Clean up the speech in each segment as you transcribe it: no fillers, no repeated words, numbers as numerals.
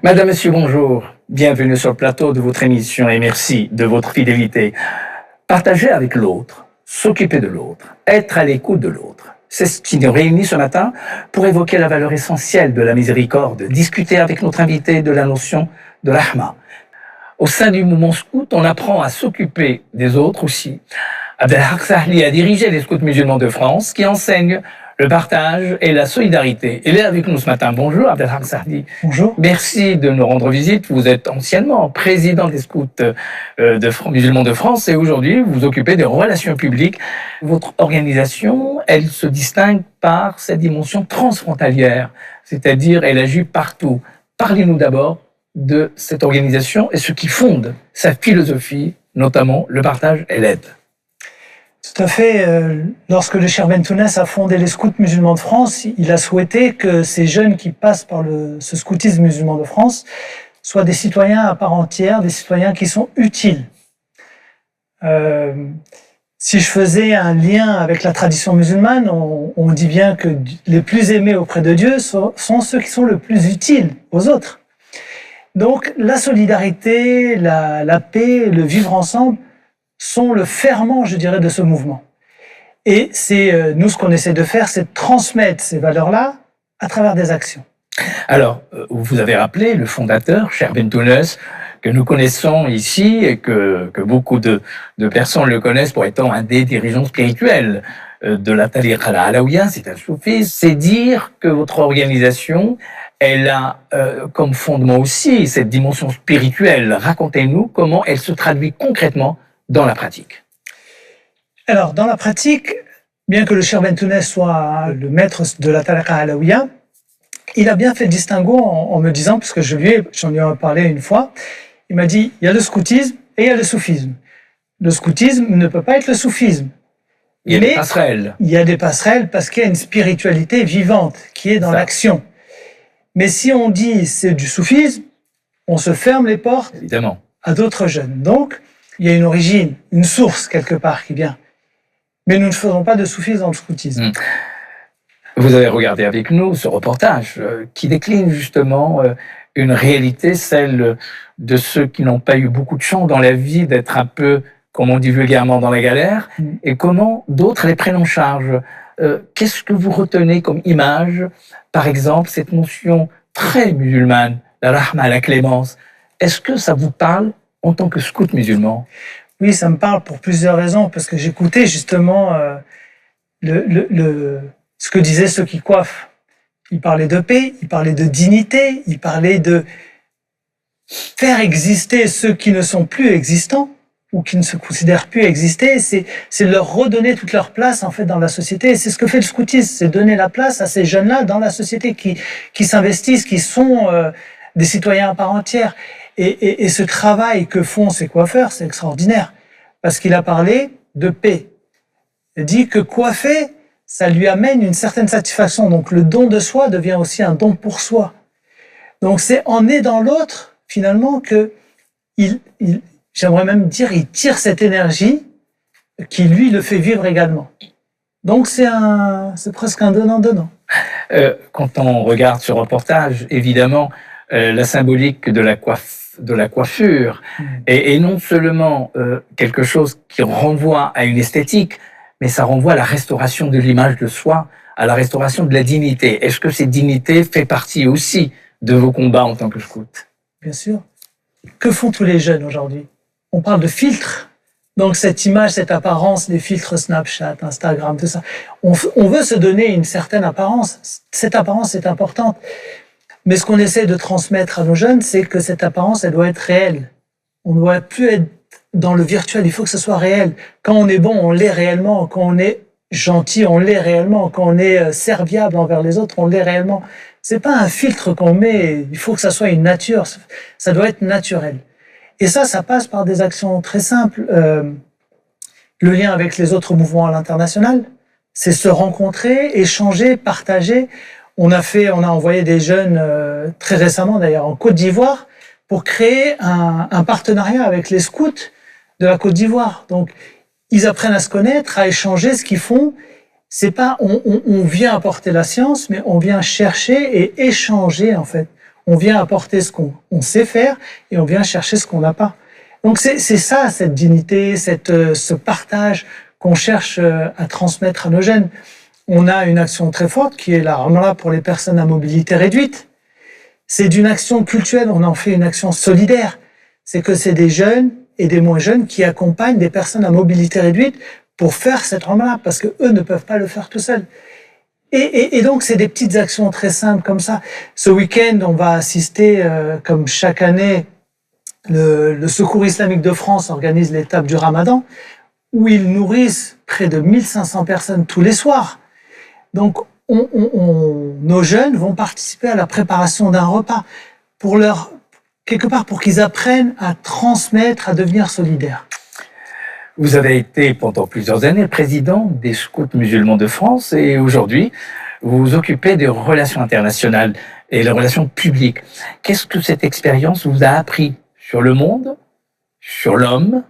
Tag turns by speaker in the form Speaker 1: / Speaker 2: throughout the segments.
Speaker 1: Madame, Monsieur, bonjour. Bienvenue sur le plateau de votre émission et merci de votre fidélité. Partager avec l'autre, s'occuper de l'autre, être à l'écoute de l'autre. C'est ce qui nous réunit ce matin pour évoquer la valeur essentielle de la miséricorde, discuter avec notre invité de la notion de rahma. Au sein du mouvement scout, on apprend à s'occuper des autres aussi. Abdelhak Sahli a dirigé les scouts musulmans de France qui enseignent le partage et la solidarité. Il est avec nous ce matin. Bonjour Abdelhak Sahli.
Speaker 2: Bonjour.
Speaker 1: Merci de nous rendre visite. Vous êtes anciennement président des scouts musulmans de France et aujourd'hui vous vous occupez des relations publiques. Votre organisation, elle se distingue par cette dimension transfrontalière, c'est-à-dire elle agit partout. Parlez-nous d'abord de cette organisation et ce qui fonde sa philosophie, notamment le partage et l'aide.
Speaker 2: Tout à fait. Lorsque le Cheikh Bentounès a fondé les scouts musulmans de France, il a souhaité que ces jeunes qui passent par ce scoutisme musulman de France soient des citoyens à part entière, des citoyens qui sont utiles. Si je faisais un lien avec la tradition musulmane, on dit bien que les plus aimés auprès de Dieu sont ceux qui sont le plus utiles aux autres. Donc la solidarité, la paix, le vivre ensemble sont le ferment, je dirais, de ce mouvement. Et c'est nous, ce qu'on essaie de faire, c'est de transmettre ces valeurs-là à travers des actions.
Speaker 1: Alors, vous avez rappelé le fondateur, Cheikh Bentounès, que nous connaissons ici et que beaucoup de personnes le connaissent pour étant un des dirigeants spirituels de la Tariqa al-Alaouia, c'est un soufisme. C'est dire que votre organisation, elle a comme fondement aussi cette dimension spirituelle. Racontez-nous comment elle se traduit concrètement dans la pratique.
Speaker 2: Alors, dans la pratique, bien que le Cheikh Bentounès soit le maître de la Tariqa al-Alaouia, il a bien fait le distinguo en me disant, parce que j'en lui ai parlé une fois, il m'a dit, il y a le scoutisme et il y a le soufisme. Le scoutisme ne peut pas être le soufisme.
Speaker 1: Il y a des passerelles.
Speaker 2: Il y a des passerelles parce qu'il y a une spiritualité vivante qui est dans l'action. Mais si on dit c'est du soufisme, on se ferme les portes
Speaker 1: évidemment
Speaker 2: à d'autres jeunes. Donc, il y a une origine, une source quelque part qui vient. Mais nous ne faisons pas de soufisme dans le scoutisme.
Speaker 1: Vous avez regardé avec nous ce reportage qui décline justement une réalité, celle de ceux qui n'ont pas eu beaucoup de chance dans la vie d'être un peu, comme on dit vulgairement, dans la galère, et comment d'autres les prennent en charge. Qu'est-ce que vous retenez comme image, par exemple, cette notion très musulmane, la rahma, la clémence? Est-ce que ça vous parle en tant que scout musulman?
Speaker 2: Oui, ça me parle pour plusieurs raisons, parce que j'écoutais justement ce que disaient ceux qui coiffent. Ils parlaient de paix, ils parlaient de dignité, ils parlaient de faire exister ceux qui ne sont plus existants ou qui ne se considèrent plus exister. C'est leur redonner toute leur place en fait dans la société. Et c'est ce que fait le scoutisme, c'est donner la place à ces jeunes-là dans la société qui s'investissent, qui sont des citoyens à part entière. Et ce travail que font ces coiffeurs, c'est extraordinaire, parce qu'il a parlé de paix. Il dit que coiffer, ça lui amène une certaine satisfaction. Donc le don de soi devient aussi un don pour soi. Donc c'est en aidant l'autre, finalement, que j'aimerais même dire, il tire cette énergie qui, lui, le fait vivre également. Donc c'est presque un donnant-donnant.
Speaker 1: Quand on regarde ce reportage, évidemment, la symbolique de la coiffure et non seulement quelque chose qui renvoie à une esthétique, mais ça renvoie à la restauration de l'image de soi, à la restauration de la dignité. Est-ce que cette dignité fait partie aussi de vos combats en tant que scout?
Speaker 2: Bien sûr. Que font tous les jeunes aujourd'hui? On parle de filtres. Donc cette image, cette apparence, les filtres Snapchat, Instagram, tout ça. On veut se donner une certaine apparence. Cette apparence est importante. Mais ce qu'on essaie de transmettre à nos jeunes, c'est que cette apparence, elle doit être réelle. On ne doit plus être dans le virtuel, il faut que ce soit réel. Quand on est bon, on l'est réellement. Quand on est gentil, on l'est réellement. Quand on est serviable envers les autres, on l'est réellement. C'est pas un filtre qu'on met, il faut que ça soit une nature. Ça doit être naturel. Et ça passe par des actions très simples. Le lien avec les autres mouvements à l'international, c'est se rencontrer, échanger, partager. On a envoyé des jeunes, très récemment d'ailleurs, en Côte d'Ivoire, pour créer un partenariat avec les scouts de la Côte d'Ivoire. Donc, ils apprennent à se connaître, à échanger ce qu'ils font. C'est pas, on vient apporter la science, mais on vient chercher et échanger, en fait. On vient apporter ce qu'on sait faire et on vient chercher ce qu'on n'a pas. Donc c'est ça, cette dignité, ce partage qu'on cherche à transmettre à nos jeunes. On a une action très forte qui est la Ramla pour les personnes à mobilité réduite. C'est d'une action culturelle, on en fait une action solidaire. C'est que c'est des jeunes et des moins jeunes qui accompagnent des personnes à mobilité réduite pour faire cette Ramla, parce que eux ne peuvent pas le faire tout seuls. Et donc, c'est des petites actions très simples comme ça. Ce week-end, on va assister, comme chaque année, le Secours islamique de France organise l'étape du Ramadan, où ils nourrissent près de 1500 personnes tous les soirs. Donc, nos jeunes vont participer à la préparation d'un repas quelque part pour qu'ils apprennent à transmettre, à devenir solidaires.
Speaker 1: Vous avez été pendant plusieurs années président des Scouts musulmans de France et aujourd'hui, vous vous occupez des relations internationales et les relations publiques. Qu'est-ce que cette expérience vous a appris sur le monde, sur l'homme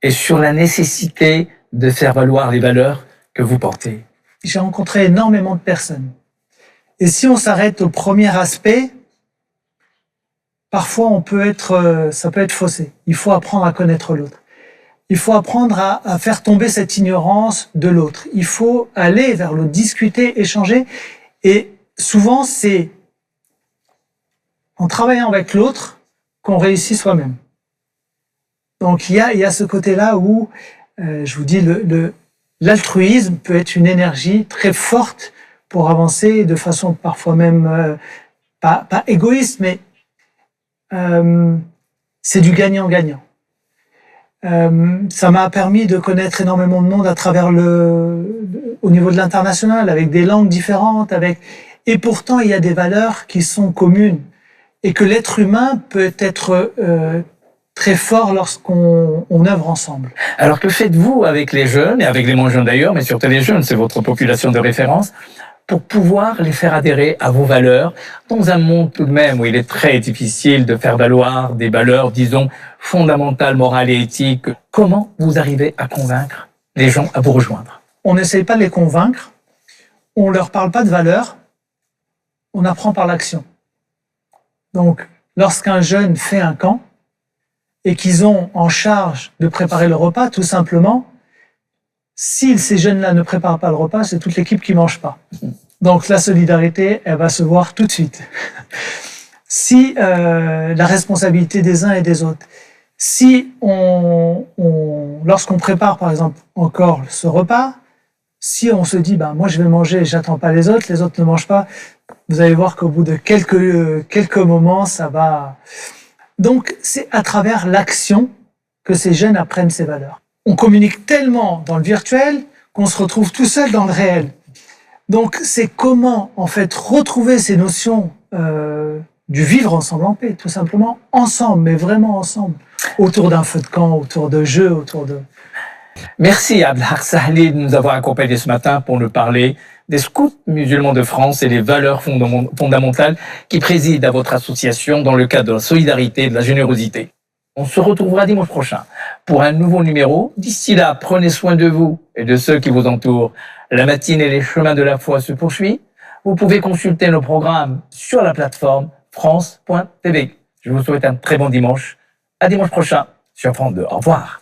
Speaker 1: et sur la nécessité de faire valoir les valeurs que vous portez?
Speaker 2: J'ai rencontré énormément de personnes. Et si on s'arrête au premier aspect, parfois ça peut être faussé. Il faut apprendre à connaître l'autre. Il faut apprendre à faire tomber cette ignorance de l'autre. Il faut aller vers l'autre, discuter, échanger. Et souvent, c'est en travaillant avec l'autre qu'on réussit soi-même. Donc, il y a ce côté-là où, je vous dis, l'altruisme peut être une énergie très forte pour avancer de façon parfois même pas égoïste, mais c'est du gagnant-gagnant. Ça m'a permis de connaître énormément de monde à travers au niveau de l'international, avec des langues différentes, et pourtant il y a des valeurs qui sont communes et que l'être humain peut être très fort lorsqu'on œuvre ensemble.
Speaker 1: Alors que faites-vous avec les jeunes, et avec les moins jeunes d'ailleurs, mais surtout les jeunes, c'est votre population de référence, pour pouvoir les faire adhérer à vos valeurs, dans un monde tout de même où il est très difficile de faire valoir des valeurs, disons, fondamentales, morales et éthiques? Comment vous arrivez à convaincre les gens à vous rejoindre?
Speaker 2: On n'essaye pas de les convaincre, on leur parle pas de valeurs, on apprend par l'action. Donc, lorsqu'un jeune fait un camp, et qu'ils ont en charge de préparer le repas, tout simplement, si ces jeunes-là ne préparent pas le repas, c'est toute l'équipe qui mange pas. Donc la solidarité, elle va se voir tout de suite. Si la responsabilité des uns et des autres, si lorsqu'on prépare par exemple encore ce repas, si on se dit moi je vais manger, j'attends pas les autres ne mangent pas, vous allez voir qu'au bout de quelques moments, ça va. Donc c'est à travers l'action que ces jeunes apprennent ces valeurs. On communique tellement dans le virtuel qu'on se retrouve tout seul dans le réel. Donc c'est comment en fait retrouver ces notions du vivre ensemble en paix, tout simplement ensemble, mais vraiment ensemble, autour d'un feu de camp, autour de jeux, autour de...
Speaker 1: Merci Abdelhak Sahli de nous avoir accompagnés ce matin pour nous parler des Scouts musulmans de France et les valeurs fondamentales qui président à votre association dans le cadre de la solidarité et de la générosité. On se retrouvera dimanche prochain pour un nouveau numéro. D'ici là, prenez soin de vous et de ceux qui vous entourent. La matinée et les chemins de la foi se poursuivent. Vous pouvez consulter nos programmes sur la plateforme France.tv. Je vous souhaite un très bon dimanche. À dimanche prochain sur France 2. Au revoir.